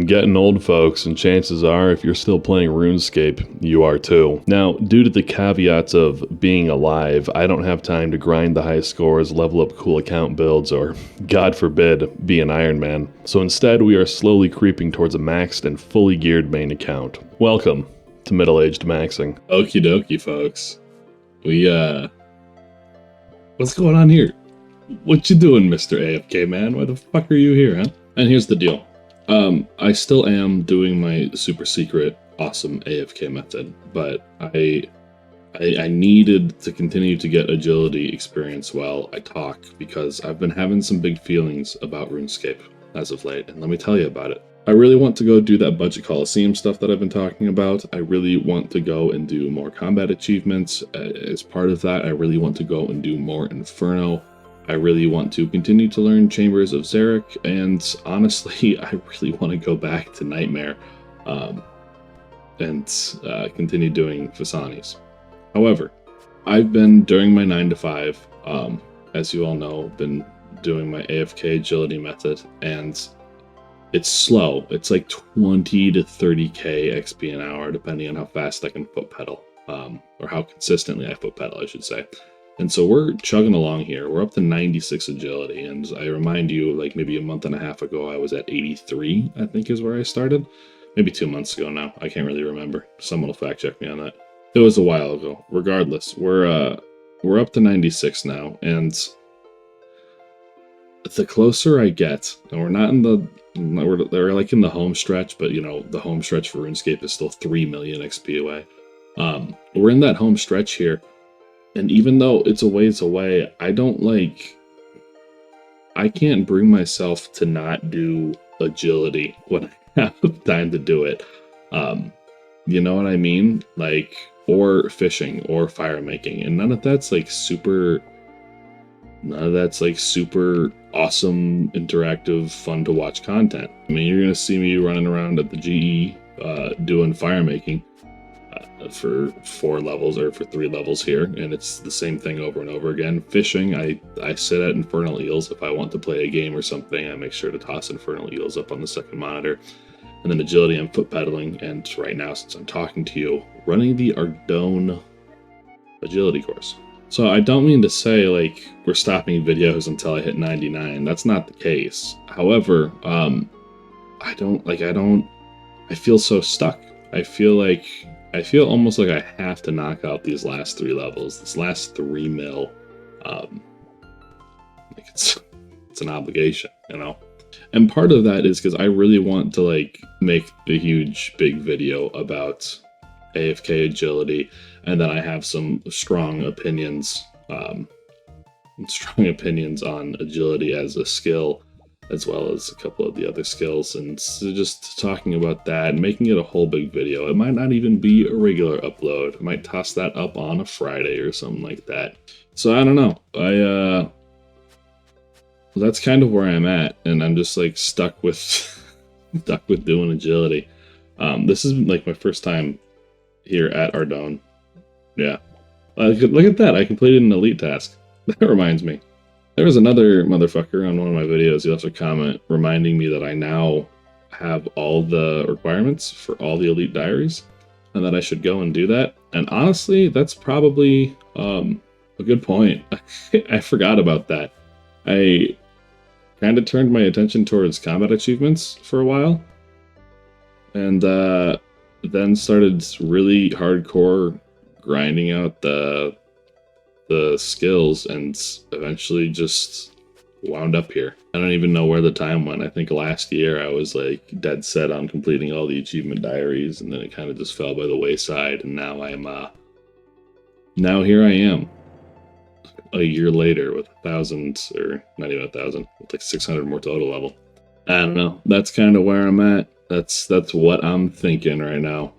I'm getting old, folks, and chances are, if you're still playing RuneScape, you are too. Now, due to the caveats of being alive, I don't have time to grind the high scores, level up cool account builds, or, God forbid, be an Iron Man. So instead, we are slowly creeping towards a maxed and fully geared main account. Welcome to Middle-Aged Maxing. Okie dokie, folks. What's going on here? What you doing, Mr. AFK man? Why the fuck are you here, huh? And here's the deal. I still am doing my super secret, awesome AFK method, but I needed to continue to get agility experience while I talk, because I've been having some big feelings about RuneScape as of late, and let me tell you about it. I really want to go do that budget Coliseum stuff that I've been talking about. I really want to go and do more combat achievements. As part of that, I really want to go and do more Inferno. I really want to continue to learn Chambers of Xeric, and honestly, I really want to go back to Nightmare and continue doing Fasanis. However, I've been, during my 9 to 5, as you all know, been doing my AFK agility method, and it's slow. It's like 20 to 30k XP an hour, depending on how fast I can foot pedal, or how consistently I foot pedal, I should say. And so we're chugging along here. We're up to 96 agility, and I remind you, like maybe a month and a half ago, I was at 83, I think is where I started. Maybe 2 months ago now. I can't really remember. Someone will fact check me on that. It was a while ago. Regardless, we're up to 96 now, and the closer I get, and we're not in the, they're like in the home stretch, but you know, the home stretch for RuneScape is still 3 million XP away. We're in that home stretch here, and even though it's a ways away, I can't bring myself to not do agility when I have time to do it. You know what I mean? Like, or fishing, or fire making, and none of that's like super awesome, interactive, fun to watch content. I mean, you're gonna see me running around at the GE doing fire making for 4 levels, or for 3 levels here, and it's the same thing over and over again. Fishing, I sit at Infernal Eels. If I want to play a game or something, I make sure to toss Infernal Eels up on the second monitor. And then agility, I'm foot pedaling, and right now, since I'm talking to you, running the Ardone agility course. So I don't mean to say like we're stopping videos until I hit 99. That's not the case. However, I feel so stuck. I feel almost like I have to knock out these last 3 levels, this last 3 mil. Like it's an obligation, you know? And part of that is because I really want to like make a huge, big video about AFK agility, and then I have some strong opinions on agility as a skill, as well as a couple of the other skills, and so just talking about that and making it a whole big video. It might not even be a regular upload. I might toss that up on a Friday or something like that. So I don't know. That's kind of where I'm at, and I'm just like stuck with doing agility. This is like my first time here at Ardone. Yeah. Look at that. I completed an elite task. That reminds me. There was another motherfucker on one of my videos. He left a comment reminding me that I now have all the requirements for all the elite diaries, and that I should go and do that. And honestly, that's probably a good point. I forgot about that. I kind of turned my attention towards combat achievements for a while, and then started really hardcore grinding out the skills, and eventually just wound up here. I don't even know where the time went. I think last year I was like dead set on completing all the achievement diaries, and then it kind of just fell by the wayside, and now now here I am a year later with 1,000, or not even 1,000, with like 600 more total level. I don't know. That's kind of where I'm at. That's what I'm thinking right now,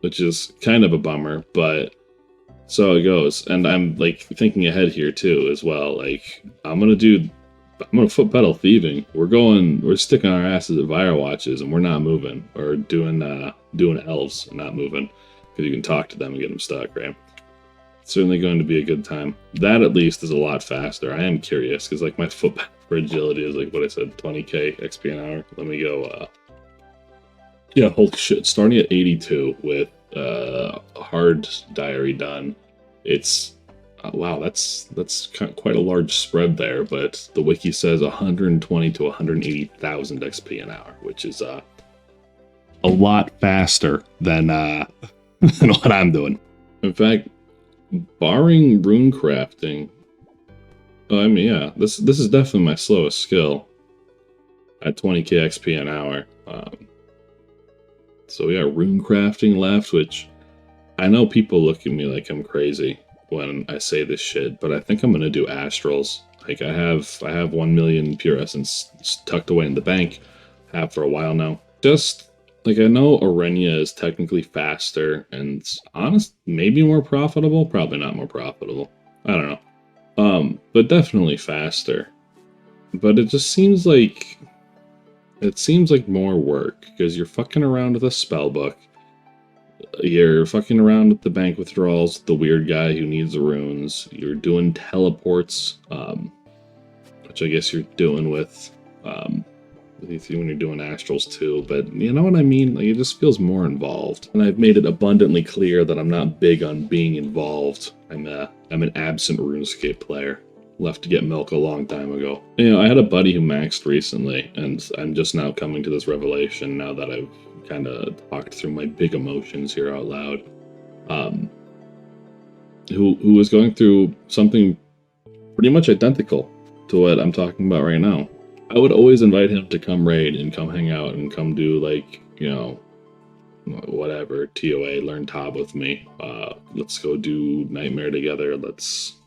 which is kind of a bummer, but so it goes. And I'm like thinking ahead here too as well. Like I'm gonna foot pedal thieving. We're sticking our asses at Vire Watches, and we're not moving, or doing elves and not moving, because you can talk to them and get them stuck, right? It's certainly going to be a good time. That at least is a lot faster. I am curious, because like my foot for agility is like what I said, 20k XP an hour. Let me go Yeah, holy shit. Starting at 82 with hard diary done. It's wow, that's quite a large spread there, but the wiki says 120 to 180,000 XP an hour, which is a lot faster than than what I'm doing. In fact, barring rune crafting, I mean, yeah, this is definitely my slowest skill at 20k XP an hour. So we got rune crafting left, which I know people look at me like I'm crazy when I say this shit, but I think I'm gonna do astrals. Like I have 1 million pure essence tucked away in the bank, have for a while now. Just like I know Arenya is technically faster and honest, maybe more profitable. Probably not more profitable. I don't know. But definitely faster. But it just seems like more work because you're fucking around with a spell book. You're fucking around with the bank withdrawals, the weird guy who needs the runes. You're doing teleports, which I guess you're doing with when you're doing astrals too. But you know what I mean? Like it just feels more involved. And I've made it abundantly clear that I'm not big on being involved. I'm an absent RuneScape player. Left to get milk a long time ago. You know, I had a buddy who maxed recently, and I'm just now coming to this revelation now that I've kind of talked through my big emotions here out loud. Who was going through something pretty much identical to what I'm talking about right now. I would always invite him to come raid and come hang out and come do like, you know, whatever, TOA, learn Tab with me. Let's go do Nightmare together. Let's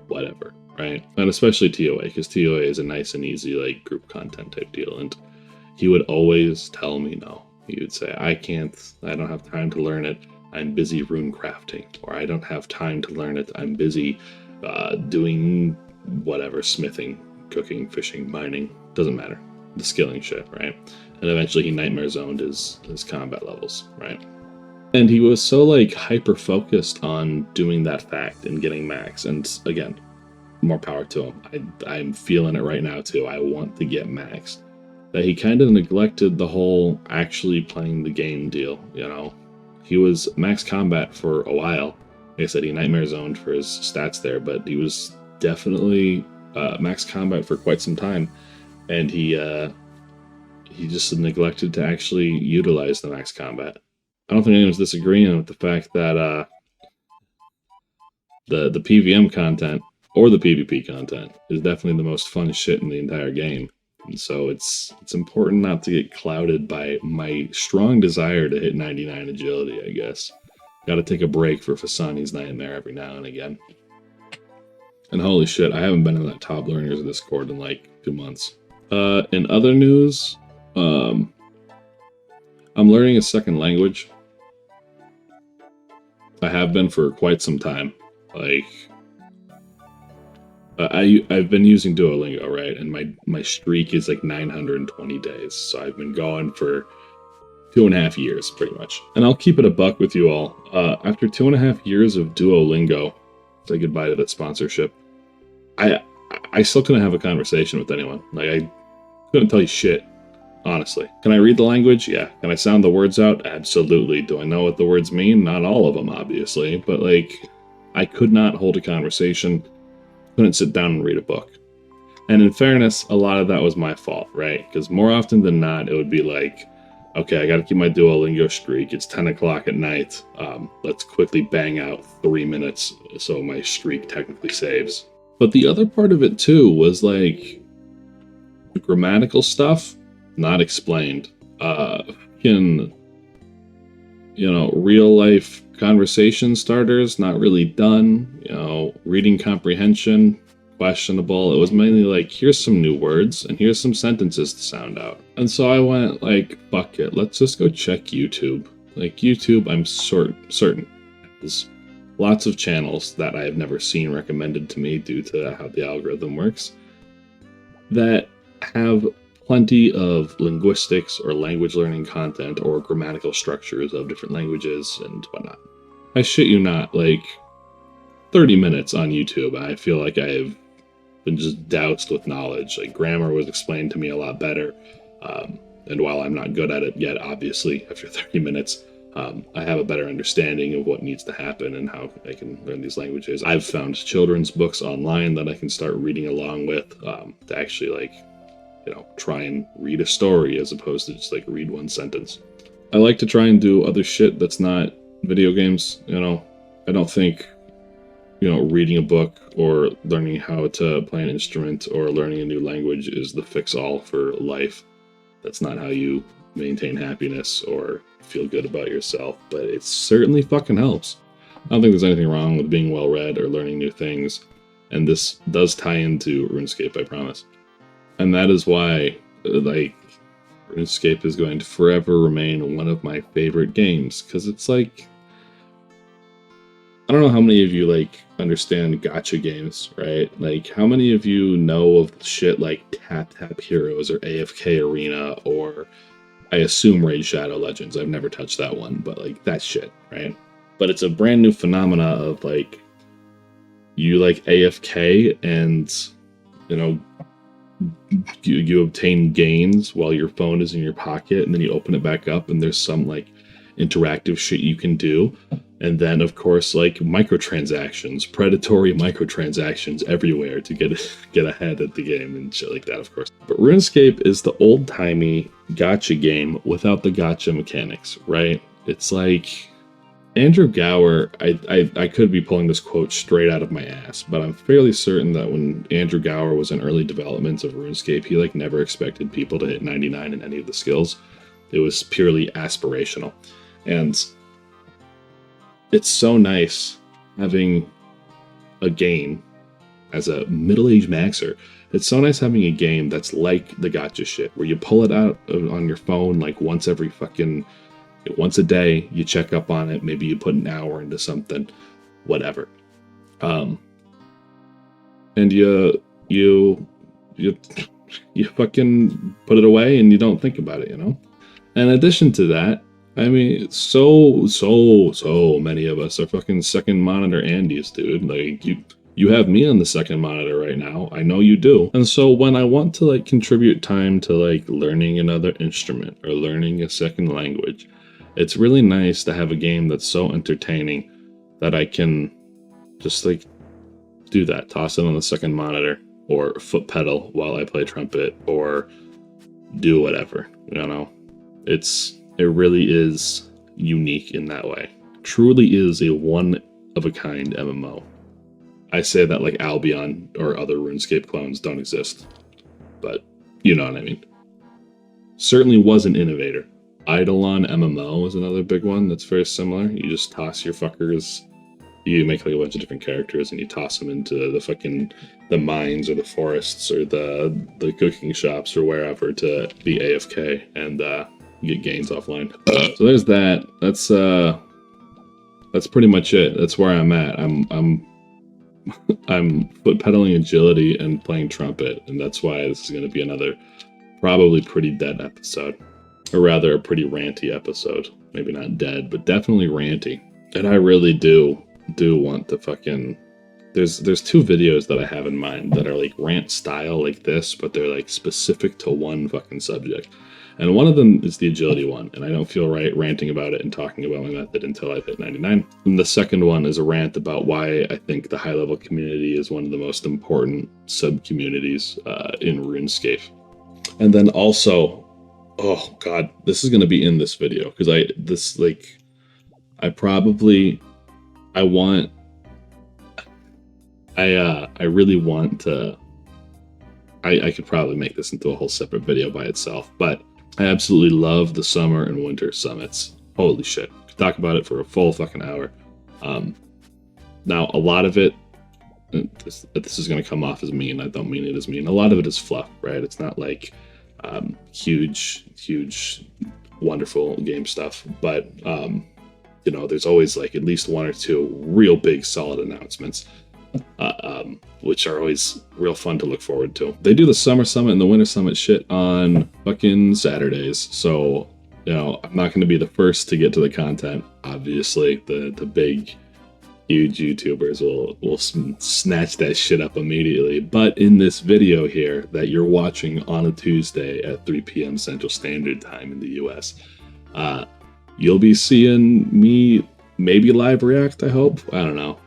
whatever, right? And especially TOA, because TOA is a nice and easy like group content type deal. And he would always tell me no. He would say, I don't have time to learn it. I'm busy rune crafting. Or I don't have time to learn it. I'm busy doing whatever, smithing, cooking, fishing, mining. Doesn't matter. The skilling shit, right? And eventually he nightmare zoned his combat levels, right? And he was so like hyper focused on doing that fact and getting max. And again, more power to him. I'm feeling it right now too. I want to get max. That he kind of neglected the whole actually playing the game deal, you know? He was max combat for a while. Like I said, he nightmare zoned for his stats there, but he was definitely max combat for quite some time. And he just neglected to actually utilize the max combat. I don't think anyone's disagreeing with the fact that the PVM content or the PvP content is definitely the most fun shit in the entire game. And so it's important not to get clouded by my strong desire to hit 99 agility, I guess. Gotta take a break for Fasani's Nightmare every now and again. And holy shit, I haven't been in that Top Learners Discord in like 2 months. In other news, I'm learning a second language. I have been for quite some time. Like, I've been using Duolingo, right? And my streak is like 920 days. So I've been going for 2.5 years, pretty much. And I'll keep it a buck with you all. After 2.5 years of Duolingo, say goodbye to that sponsorship, I still couldn't have a conversation with anyone. Like, I couldn't tell you shit, honestly. Can I read the language? Yeah. Can I sound the words out? Absolutely. Do I know what the words mean? Not all of them, obviously. But, like, I could not hold a conversation. Couldn't sit down and read a book. And in fairness, a lot of that was my fault, right? Because more often than not, it would be like, okay, I got to keep my Duolingo streak. It's 10 o'clock at night. Let's quickly bang out 3 minutes so my streak technically saves. But the other part of it, too, was like the grammatical stuff, not explained. Real life conversation starters, not really done. You know, reading comprehension, questionable. It was mainly like, here's some new words and here's some sentences to sound out. And so I went like, fuck it, let's just go check YouTube. Like YouTube, I'm certain there's lots of channels that I have never seen recommended to me due to how the algorithm works that have plenty of linguistics or language learning content or grammatical structures of different languages and whatnot. I shit you not, like 30 minutes on YouTube, I feel like I have been just doused with knowledge. Like grammar was explained to me a lot better. And while I'm not good at it yet, obviously, after 30 minutes, I have a better understanding of what needs to happen and how I can learn these languages. I've found children's books online that I can start reading along with to actually, like, you know, try and read a story as opposed to just like read one sentence. I like to try and do other shit that's not video games, you know. I don't think, you know, reading a book or learning how to play an instrument or learning a new language is the fix-all for life. That's not how you maintain happiness or feel good about yourself, but it certainly fucking helps. I don't think there's anything wrong with being well-read or learning new things, and this does tie into RuneScape, I promise. And that is why, like, RuneScape is going to forever remain one of my favorite games, because it's like, I don't know how many of you, like, understand gacha games, right? Like, how many of you know of shit like Tap Tap Heroes or AFK Arena or, I assume, Raid Shadow Legends? I've never touched that one, but, like, that shit, right? But it's a brand new phenomena of, like, you, like, AFK and, you know, you obtain gains while your phone is in your pocket, and then you open it back up and there's some, like, interactive shit you can do. And then, of course, like, microtransactions, predatory microtransactions everywhere to get ahead at the game and shit like that, of course. But RuneScape is the old-timey gacha game without the gacha mechanics, right? It's like Andrew Gower, I could be pulling this quote straight out of my ass, but I'm fairly certain that when Andrew Gower was in early developments of RuneScape, he, like, never expected people to hit 99 in any of the skills. It was purely aspirational. And it's so nice having a game as a middle-aged maxer. It's so nice having a game that's like the gacha shit, where you pull it out on your phone like once a day, you check up on it, maybe you put an hour into something, whatever. And you fucking put it away and you don't think about it, you know? In addition to that, I mean, so many of us are fucking second monitor Andys, dude. Like, you have me on the second monitor right now. I know you do. And so when I want to, like, contribute time to, like, learning another instrument or learning a second language, it's really nice to have a game that's so entertaining that I can just, like, do that. Toss it on the second monitor or foot pedal while I play trumpet or do whatever, you know? It really is unique in that way. Truly is a one-of-a-kind MMO. I say that like Albion or other RuneScape clones don't exist, but you know what I mean. Certainly was an innovator. Eidolon MMO is another big one that's very similar. You just toss your fuckers, you make like a bunch of different characters and you toss them into the mines or the forests or the cooking shops or wherever to be AFK and get gains offline. So there's that. That's pretty much it. That's where I'm at. I'm foot pedaling agility and playing trumpet, and that's why this is going to be another probably pretty dead episode, or rather a pretty ranty episode. Maybe not dead, but definitely ranty. And I really do want to fucking. There's two videos that I have in mind that are like rant style like this, but they're like specific to one fucking subject. And one of them is the agility one, and I don't feel right ranting about it and talking about my method until I've hit 99. And the second one is a rant about why I think the high-level community is one of the most important sub-communities in RuneScape. And then also, oh god, this is going to be in this video, because I really want to, I could probably make this into a whole separate video by itself, but I absolutely love the summer and winter summits. Holy shit. Could talk about it for a full fucking hour. Now, a lot of it, this is going to come off as mean. I don't mean it as mean. A lot of it is fluff, right? It's not like huge, wonderful game stuff. But, you know, there's always like at least one or two real big solid announcements. Which are always real fun to look forward to. They do the summer summit and the winter summit shit on fucking Saturdays, so, you know, I'm not going to be the first to get to the content. Obviously, the big huge YouTubers will snatch that shit up immediately. But in this video here that you're watching on a Tuesday at 3 p.m. Central Standard Time in the US, you'll be seeing me maybe live react, I hope. I don't know.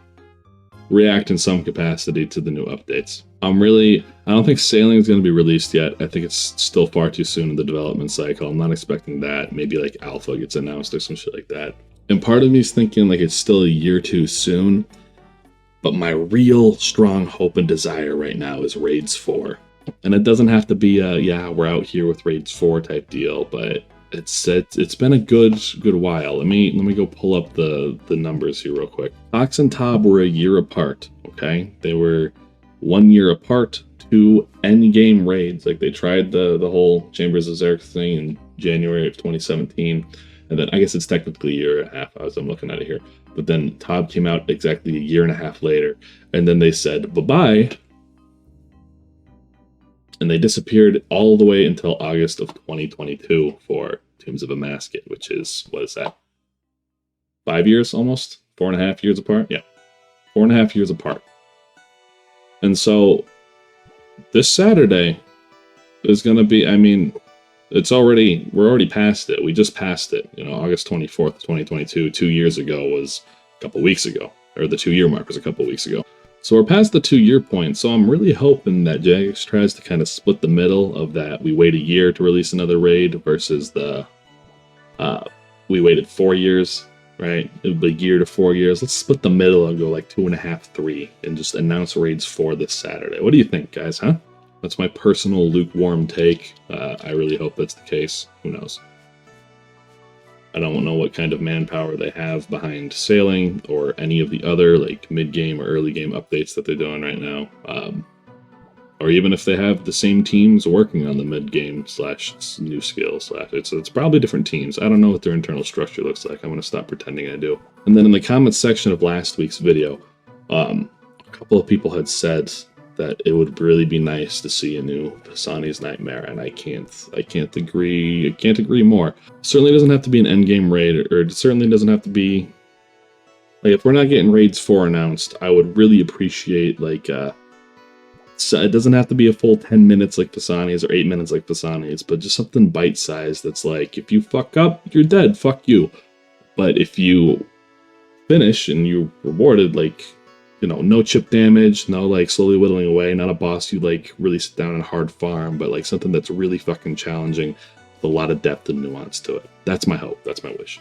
React in some capacity to the new updates. I don't think Sailing is going to be released yet. I think it's still far too soon in the development cycle. I'm not expecting that. Maybe like Alpha gets announced or some shit like that. And part of me is thinking like it's still a year too soon. But my real strong hope and desire right now is Raids 4. And it doesn't have to be a, yeah, we're out here with Raids 4 type deal, but it's been a good while. Let me go pull up the numbers here real quick. Tox and Tob were a year apart, okay? They were 1 year apart, 2 endgame raids. Like they tried the whole Chambers of Xeric thing in January of 2017. And then I guess it's technically a year and a half as I'm looking at it here. But then Tob came out exactly a year and a half later. And then they said bye-bye. And they disappeared all the way until August of 2022 for Tombs of a Masket, which is, what is that? 5 years almost? 4.5 years apart? Yeah. 4.5 years apart. And so this Saturday is going to be, I mean, we're already past it. We just passed it. You know, August 24th, 2022, 2 years ago was a couple weeks ago, or the 2 year mark was a couple weeks ago. So we're past the 2 year point, so I'm really hoping that Jagex tries to kind of split the middle of that. We wait a year to release another raid versus the we waited 4 years, right? It would be a year to 4 years. Let's split the middle and go like 2.5, 3, and just announce Raids 4 this Saturday. What do you think, guys, huh? That's my personal lukewarm take. I really hope that's the case. Who knows? I don't know what kind of manpower they have behind Sailing or any of the other like mid-game or early game updates that they're doing right now. Or even if they have the same teams working on the mid-game / new skills / it's probably different teams. I don't know what their internal structure looks like. I'm going to stop pretending I do. And then in the comments section of last week's video, a couple of people had said that it would really be nice to see a new Pisani's Nightmare, and I can't agree more. It certainly doesn't have to be an endgame raid, or it certainly doesn't have to be like, if we're not getting Raids 4 announced, I would really appreciate like so it doesn't have to be a full 10 minutes like Pisani's or 8 minutes like Pisani's, but just something bite-sized that's like, if you fuck up, you're dead, fuck you. But if you finish and you're rewarded, like, you know, no chip damage, no like slowly whittling away, not a boss you like really sit down and hard farm, but like something that's really fucking challenging with a lot of depth and nuance to it. That's my hope. That's my wish.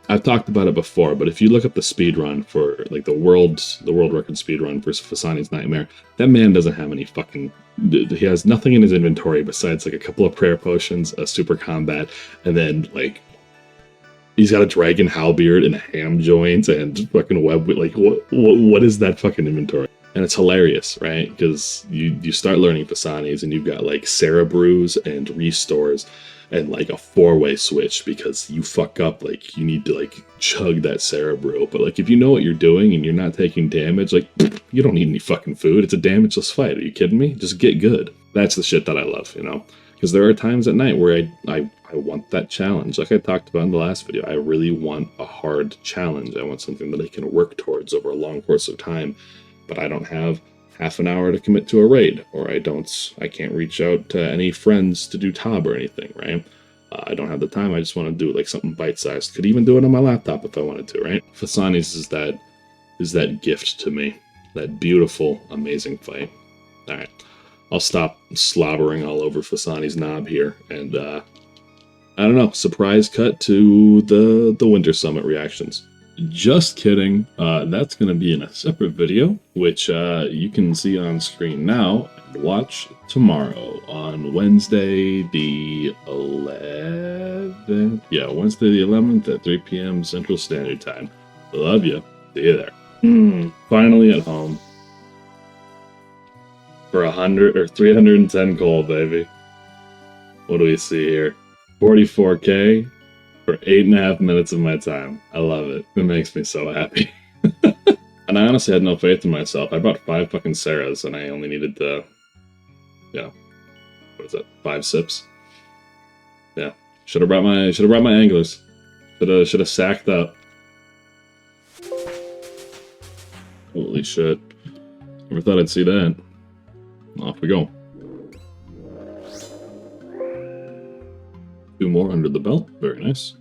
I've talked about it before, but if you look up the speed run for like the world record speed run for Pisani's Nightmare, that man doesn't have any fucking. He has nothing in his inventory besides like a couple of prayer potions, a super combat, and then like he's got a dragon halberd and a ham joint and fucking web. Like what is that fucking inventory? And it's hilarious, right? Because you start learning Pisani's and you've got like Cerebrews and Restores and like a 4-way switch, because you fuck up, like you need to like chug that Cerebrew. But like if you know what you're doing and you're not taking damage, like you don't need any fucking food. It's a damageless fight. Are you kidding me? Just get good. That's the shit that I love, you know? Because there are times at night where I want that challenge. Like I talked about in the last video, I really want a hard challenge. I want something that I can work towards over a long course of time, but I don't have half an hour to commit to a raid, or I can't reach out to any friends to do Tob or anything, right? I don't have the time. I just want to do like something bite-sized. Could even do it on my laptop if I wanted to, right? Pisani's is that gift to me. That beautiful, amazing fight. All right. I'll stop slobbering all over Pisani's knob here, and I don't know, surprise cut to the Winter Summit reactions. Just kidding. That's going to be in a separate video, which you can see on screen now and watch tomorrow on Wednesday the 11th. Yeah, Wednesday the 11th at 3 p.m. Central Standard Time. Love you. See you there. Finally at home. For 100 or 310 gold, baby. What do we see here? 44k for 8.5 minutes of my time. I love it. It makes me so happy. And I honestly had no faith in myself. I bought 5 fucking Sarahs and I only needed to, what is that? 5 sips? Yeah. Should have brought my anglers. Should have sacked up. Holy shit. Never thought I'd see that. Off we go. 2 more under the belt. Very nice.